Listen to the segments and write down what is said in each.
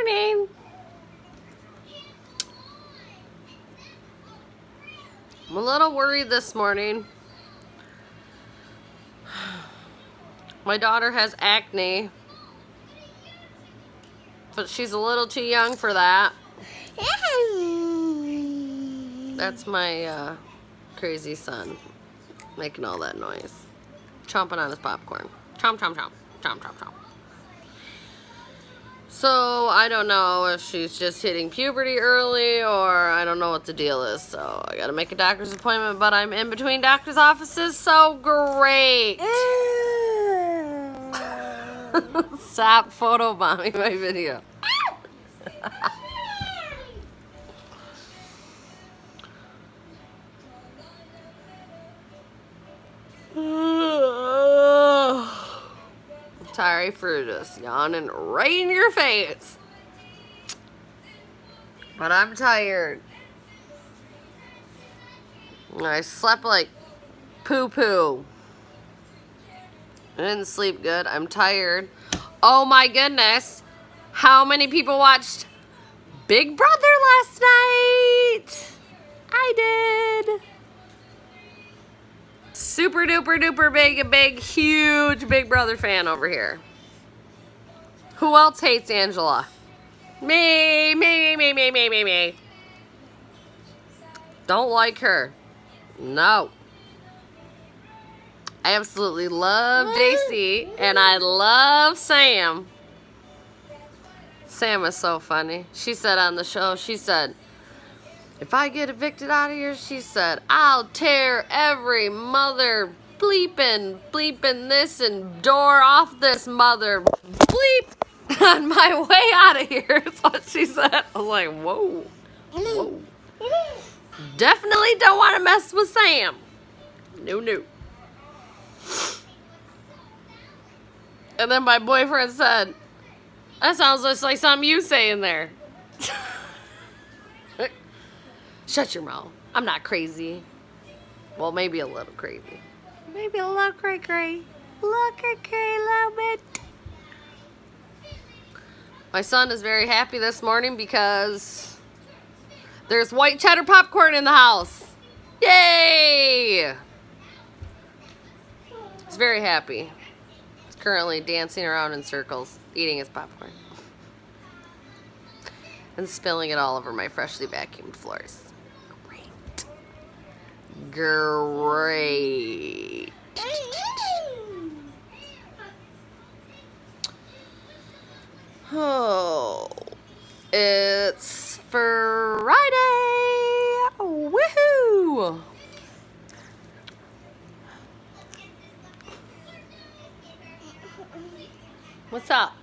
morning. I'm a little worried this morning. My daughter has acne, but she's a little too young for that. That's my crazy son making all that noise. Chomping on his popcorn. Chomp, chomp, chomp. Chomp, chomp, chomp. So, I don't know if she's just hitting puberty early or I don't know what the deal is. So, I gotta make a doctor's appointment, but I'm in between doctor's offices, so great. Stop photobombing my video. Sorry for just yawning right in your face. But I'm tired. I slept like poo-poo. I didn't sleep good. I'm tired. Oh my goodness. How many people watched Big Brother last night? I did. Super duper duper big, huge Big Brother fan over here. Who else hates Angela? Me. Don't like her. No. I absolutely love JC and I love Sam. Sam is so funny. She said on the show, she said, if I get evicted out of here, she said, I'll tear every mother bleeping this and door off this mother bleep on my way out of here. That's what she said. I was like, whoa. Whoa. Definitely don't want to mess with Sam. No. And then my boyfriend said, that sounds just like something you say in there. Shut your mouth. I'm not crazy. Well, maybe a little crazy. Maybe a little cray-cray. A little bit. My son is very happy this morning because there's white cheddar popcorn in the house. Yay! He's very happy. He's currently dancing around in circles, eating his popcorn. And spilling it all over my freshly vacuumed floors. Great. Oh, it's Friday. Woohoo! What's up?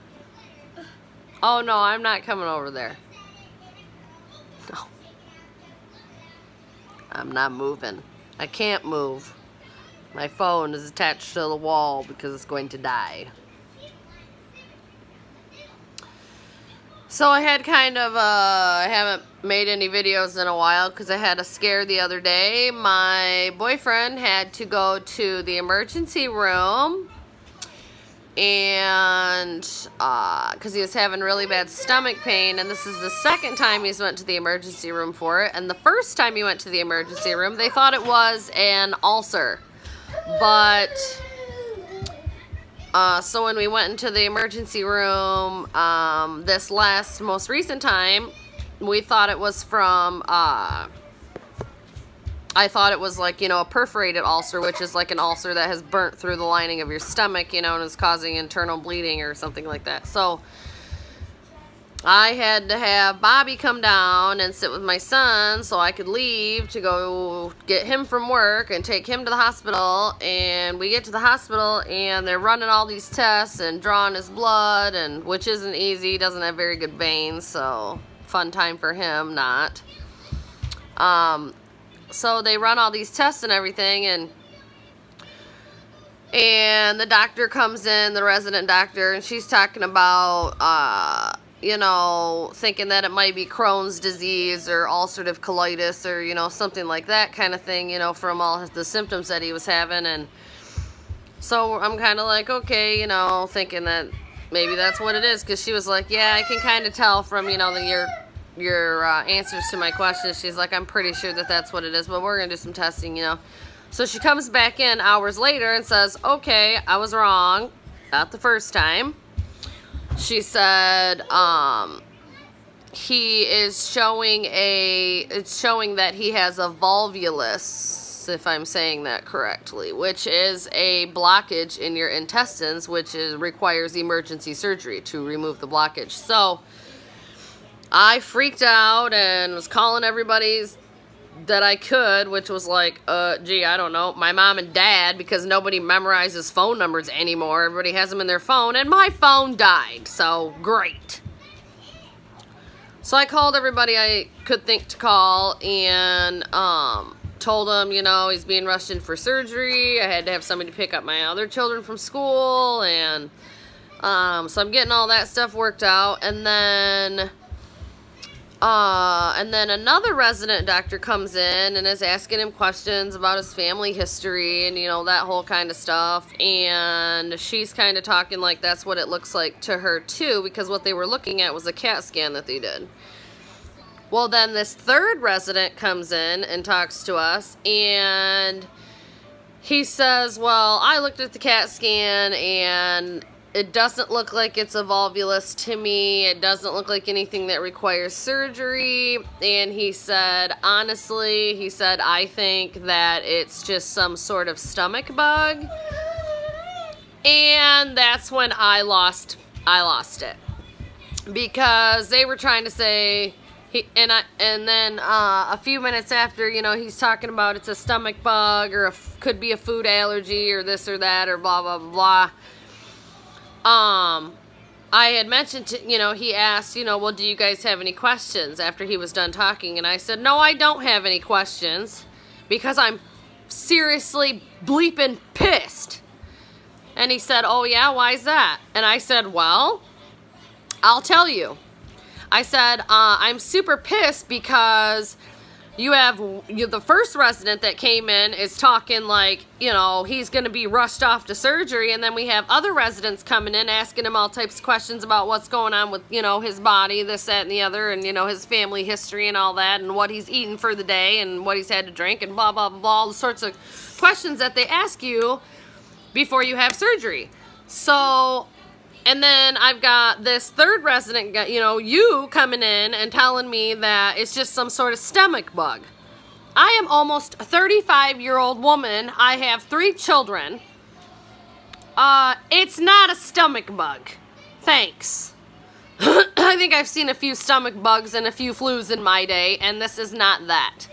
Oh no, I'm not coming over there. No. I'm not moving. I can't move. My phone is attached to the wall because it's going to die. So I had kind of, I haven't made any videos in a while because I had a scare the other day. My boyfriend had to go to the emergency room and because he was having really bad stomach pain, and this is the second time he's went to the emergency room for it. And the first time he went to the emergency room, they thought it was an ulcer, but so when we went into the emergency room this most recent time, we thought it was from I thought it was like, you know, a perforated ulcer, which is like an ulcer that has burnt through the lining of your stomach, you know, and is causing internal bleeding or something like that. So I had to have Bobby come down and sit with my son so I could leave to go get him from work and take him to the hospital. And we get to the hospital and they're running all these tests and drawing his blood, and which isn't easy. He doesn't have very good veins, so fun time for him, not. So they run all these tests and everything, and the doctor comes in, the resident doctor, and she's talking about, you know, thinking that it might be Crohn's disease or ulcerative colitis or, you know, something like that kind of thing, you know, from all the symptoms that he was having. And so I'm kind of like, okay, you know, thinking that maybe that's what it is, because she was like, yeah, I can kind of tell from, you know, your answers to my questions. She's like, I'm pretty sure that that's what it is, but we're going to do some testing, you know. So she comes back in hours later and says, okay, I was wrong. Not the first time. She said, he is showing it's showing that he has a volvulus, if I'm saying that correctly, which is a blockage in your intestines, which requires emergency surgery to remove the blockage. So I freaked out and was calling everybody that I could, which was like, gee, I don't know, my mom and dad, because nobody memorizes phone numbers anymore. Everybody has them in their phone, and my phone died, so great. So I called everybody I could think to call, and told them, you know, he's being rushed in for surgery. I had to have somebody pick up my other children from school, and so I'm getting all that stuff worked out. And then another resident doctor comes in and is asking him questions about his family history and, you know, that whole kind of stuff. And she's kind of talking like that's what it looks like to her too, because what they were looking at was a CAT scan that they did. Well, then this third resident comes in and talks to us, and he says, well, I looked at the CAT scan and it doesn't look like it's a volvulus to me. It doesn't look like anything that requires surgery. And he said, honestly, he said, I think that it's just some sort of stomach bug. And that's when I lost it. Because they were trying to say, and then a few minutes after, you know, he's talking about it's a stomach bug, or could be a food allergy, or this or that, or blah, blah, blah, blah. I had mentioned to, you know, he asked, you know, well, do you guys have any questions after he was done talking? And I said, no, I don't have any questions, because I'm seriously bleeping pissed. And he said, oh yeah, why is that? And I said, well, I'll tell you. I said, I'm super pissed because the first resident that came in is talking like, you know, he's going to be rushed off to surgery, and then we have other residents coming in asking him all types of questions about what's going on with, you know, his body, this, that, and the other, and, you know, his family history and all that, and what he's eaten for the day, and what he's had to drink, and blah, blah, blah, blah, all the sorts of questions that they ask you before you have surgery. So, and then I've got this third resident, you know, you coming in and telling me that it's just some sort of stomach bug. I am almost a 35-year-old woman. I have 3 children. It's not a stomach bug. Thanks. I think I've seen a few stomach bugs and a few flus in my day, and this is not that.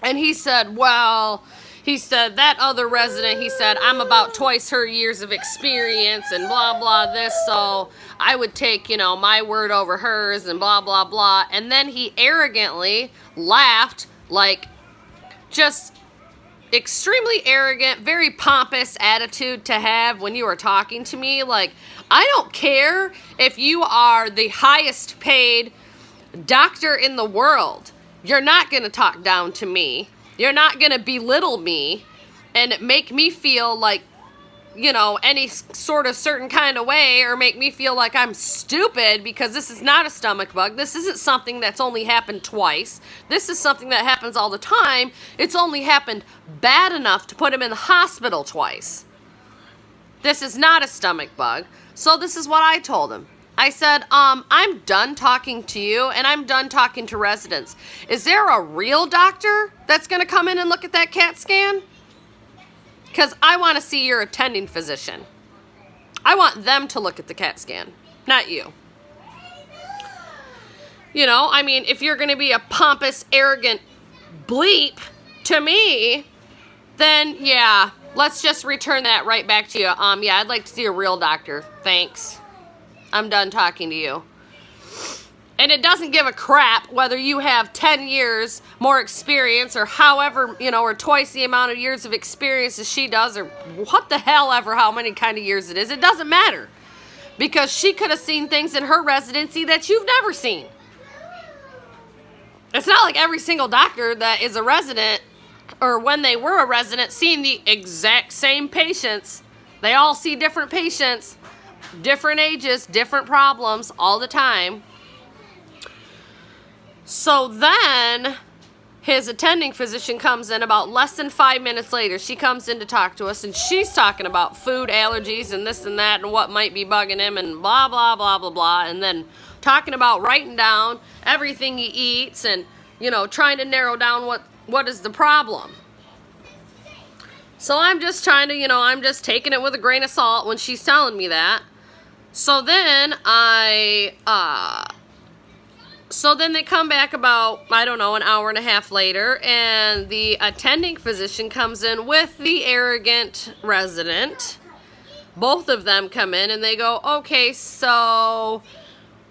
And he said, well, he said, that other resident, he said, I'm about twice her years of experience and blah, blah, this, so I would take, you know, my word over hers and blah, blah, blah. And then he arrogantly laughed, like, just extremely arrogant, very pompous attitude to have when you are talking to me. Like, I don't care if you are the highest paid doctor in the world. You're not going to talk down to me. You're not going to belittle me and make me feel like, you know, any sort of certain kind of way, or make me feel like I'm stupid, because this is not a stomach bug. This isn't something that's only happened twice. This is something that happens all the time. It's only happened bad enough to put him in the hospital twice. This is not a stomach bug. So this is what I told him. I said, I'm done talking to you, and I'm done talking to residents. Is there a real doctor that's going to come in and look at that CAT scan? Because I want to see your attending physician. I want them to look at the CAT scan, not you. You know, I mean, if you're going to be a pompous, arrogant bleep to me, then yeah, let's just return that right back to you. Yeah, I'd like to see a real doctor. Thanks. I'm done talking to you. And it doesn't give a crap whether you have 10 years more experience, or however, you know, or twice the amount of years of experience as she does, or what the hell ever, how many kind of years it is. It doesn't matter. Because she could have seen things in her residency that you've never seen. It's not like every single doctor that is a resident, or when they were a resident, seeing the exact same patients. They all see different patients. different ages, different problems all the time. So then his attending physician comes in about less than 5 minutes later. She comes in to talk to us, and she's talking about food allergies and this and that and what might be bugging him and blah, blah, blah, blah, blah. And then talking about writing down everything he eats and, you know, trying to narrow down what is the problem. So I'm just trying to, you know, I'm just taking it with a grain of salt when she's telling me that. So then so then they come back about, I don't know, an hour and a half later, and the attending physician comes in with the arrogant resident. Both of them come in and they go, okay, so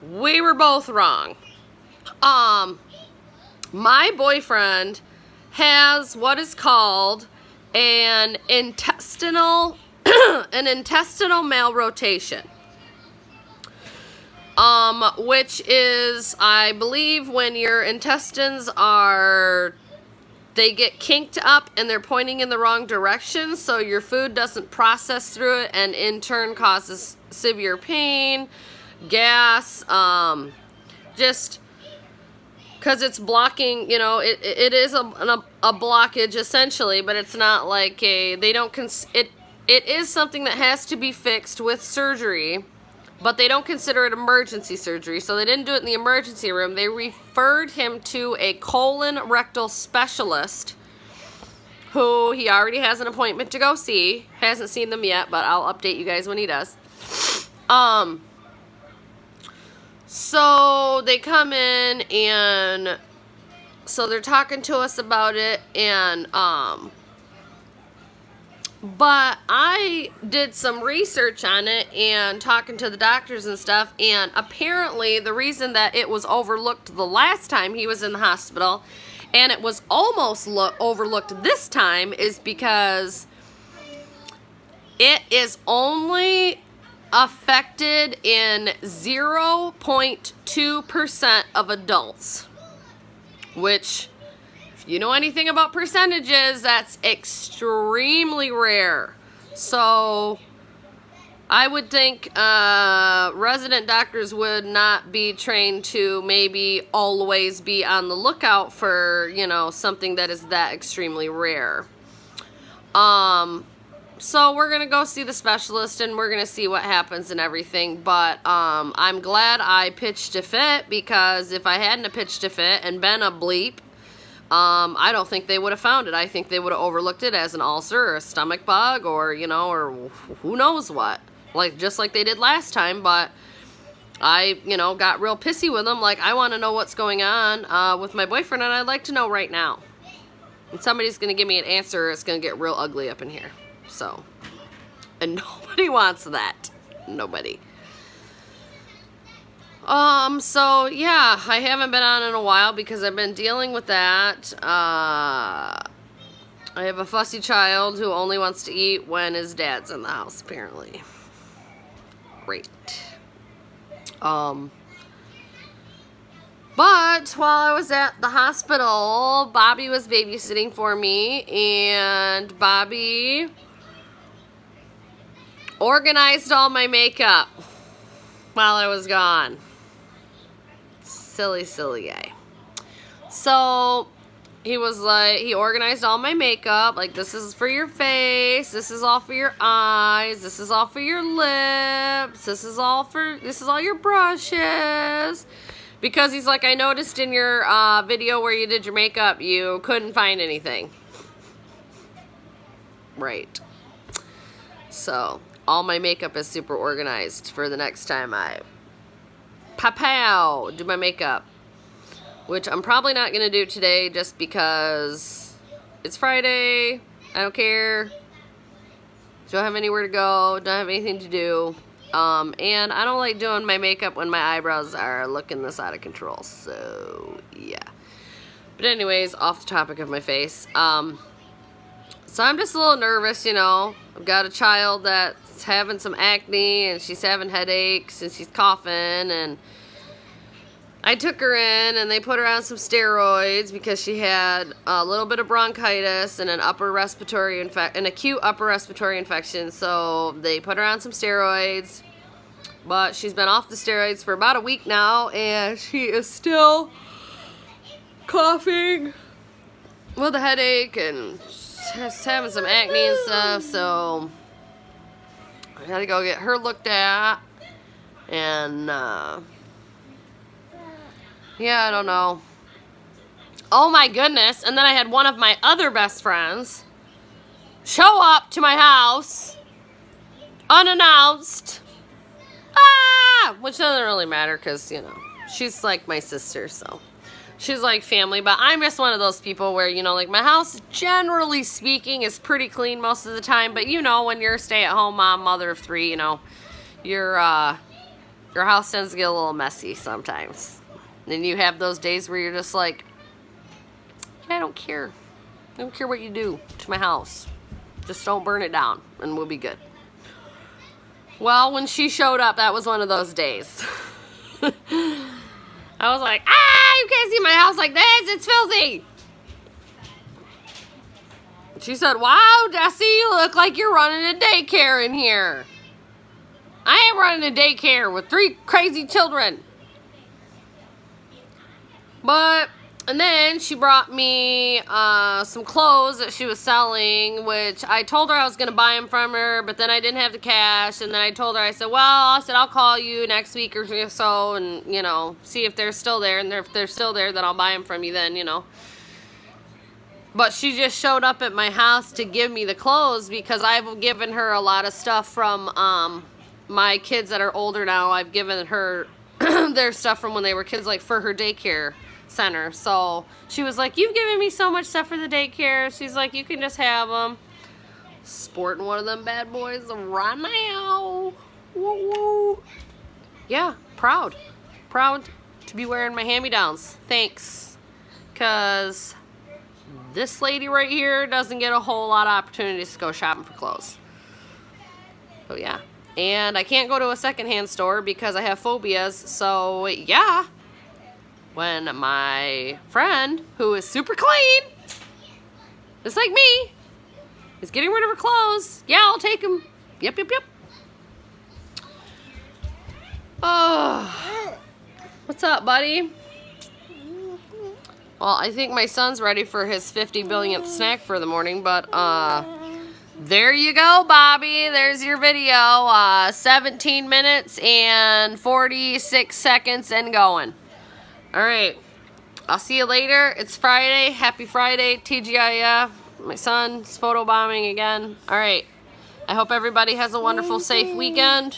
we were both wrong. My boyfriend has what is called an intestinal malrotation. Which is, I believe, when your intestines they get kinked up and they're pointing in the wrong direction, so your food doesn't process through it and in turn causes severe pain, gas, just because it's blocking, you know, it is a blockage essentially, but it's not like it is something that has to be fixed with surgery. But they don't consider it emergency surgery, so they didn't do it in the emergency room. They referred him to a colon rectal specialist who he already has an appointment to go see. Hasn't seen them yet, but I'll update you guys when he does. So they come in and so they're talking to us about it, and but I did some research on it and talking to the doctors and stuff, and apparently the reason that it was overlooked the last time he was in the hospital and it was almost overlooked this time is because it is only affected in 0.2% of adults, which, you know anything about percentages, that's extremely rare. So I would think resident doctors would not be trained to maybe always be on the lookout for, you know, something that is that extremely rare. So we're gonna go see the specialist and we're gonna see what happens and everything, but I'm glad I pitched a fit, because if I hadn't pitched a fit and been a bleep, I don't think they would have found it. I think they would have overlooked it as an ulcer or a stomach bug or, you know, or who knows what. Like, just like they did last time, but I, you know, got real pissy with them. Like, I want to know what's going on with my boyfriend, and I'd like to know right now. And somebody's going to give me an answer, it's going to get real ugly up in here. So, and nobody wants that. Nobody. So, yeah, I haven't been on in a while because I've been dealing with that. I have a fussy child who only wants to eat when his dad's in the house, apparently. Great. But while I was at the hospital, Bobby was babysitting for me, and Bobby organized all my makeup while I was gone. Silly, silly guy. So he was like, he organized all my makeup, like, this is for your face, this is all for your eyes, this is all for your lips, this is all your brushes. Because he's like, I noticed in your video where you did your makeup, you couldn't find anything. Right. So all my makeup is super organized for the next time I do my makeup, which I'm probably not gonna do today just because it's Friday. I don't care. Don't have anywhere to go, don't have anything to do, and I don't like doing my makeup when my eyebrows are looking this out of control. So yeah, but anyways, off the topic of my face, so I'm just a little nervous, you know. I've got a child that's having some acne, and she's having headaches, and she's coughing, and I took her in, and they put her on some steroids because she had a little bit of bronchitis and an acute upper respiratory infection, so they put her on some steroids. But she's been off the steroids for about a week now, and she is still coughing with a headache and just having some acne and stuff, so I gotta go get her looked at. And yeah, I don't know. Oh my goodness. And then I had one of my other best friends show up to my house unannounced. Which doesn't really matter because, you know, she's like my sister, so she's like family. But I'm just one of those people where, you know, like my house, generally speaking, is pretty clean most of the time. But, you know, when you're a stay-at-home mom, mother of 3, you know, your house tends to get a little messy sometimes. And you have those days where you're just like, I don't care. I don't care what you do to my house. Just don't burn it down and we'll be good. Well, when she showed up, that was one of those days. I was like, you can't see my house like this. It's filthy. She said, wow, Desi, you look like you're running a daycare in here. I ain't running a daycare with 3 crazy children. And then she brought me some clothes that she was selling, which I told her I was going to buy them from her, but then I didn't have the cash. And then I told her, I said, I'll call you next week or so and, you know, see if they're still there. And if they're still there, then I'll buy them from you then, you know. But she just showed up at my house to give me the clothes because I've given her a lot of stuff from my kids that are older now. I've given her their stuff from when they were kids, like for her daycare center. So she was like, you've given me so much stuff for the daycare. She's like, you can just have them. Sporting one of them bad boys right now. Woo woo. Yeah, proud to be wearing my hand-me-downs. Thanks, because this lady right here doesn't get a whole lot of opportunities to go shopping for clothes. So yeah, and I can't go to a secondhand store because I have phobias. So yeah, when my friend, who is super clean, just like me, is getting rid of her clothes, yeah, I'll take them. Yep. Oh, what's up, buddy? Well, I think my son's ready for his 50 billionth snack for the morning, but there you go, Bobby. There's your video. 17 minutes and 46 seconds and going. All right, I'll see you later. It's Friday. Happy Friday, TGIF. My son's photobombing again. All right, I hope everybody has a wonderful, safe weekend.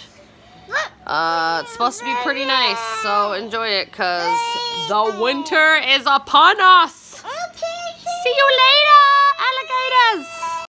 It's supposed to be pretty nice, so enjoy it because the winter is upon us.